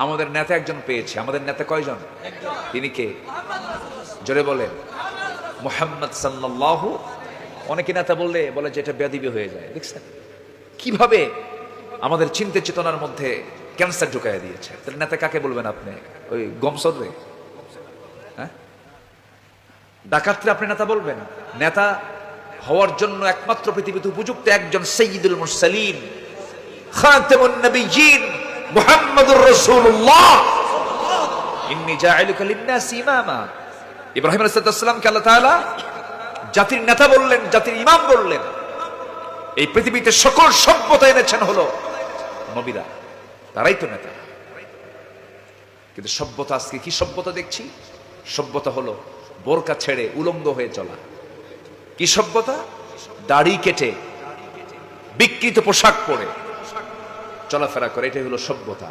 আমাদের নেতা একজন পেয়েছে। আমাদের নেতা কয়জন? তিনি কে? জোরে বলেন। মুহাম্মদ সাল্লাল্লাহু। অনেকে নেতা বললে বলে যে এটা বেয়াদবি হয়ে যায়। দেখছেন কিভাবে আমাদের চিন্তা চেতনার মধ্যে ক্যান্সার ঢুকাইয়া দিয়েছে। তাহলে নেতা কাকে বলবেন আপনি? ওই গমসর রে? হ্যাঁ, ডাকাতরে আপনি নেতা বলবেন? নেতা হওয়ার জন্য একমাত্র পৃথিবীতে উপযুক্ত একজন সাইয়্যিদুল মুরসালিন, খাতামুন নবিয়্যিন মুহাম্মদুর রাসূলুল্লাহ। ইন্নী জাইলুকা লিন-নাসি ইমামা। ইব্রাহিম আলাইহিস সালামকে আল্লাহ তাআলা জাতির নেতা বললেন, জাতির ইমাম বললেন। এই পৃথিবীতে সকল সভ্যতা এনেছেন হলো নবীরা, তারাই তো নেতা। কিন্তু সভ্যতা আজকে কি সভ্যতা দেখছি? সভ্যতা হলো বোরকা ছেড়ে উলঙ্গ হয়ে চলা। কি সভ্যতা? দাড়ি কেটে বিকৃত পোশাক পরে চলাফেরা করে, এটাই হলো সভ্যতা।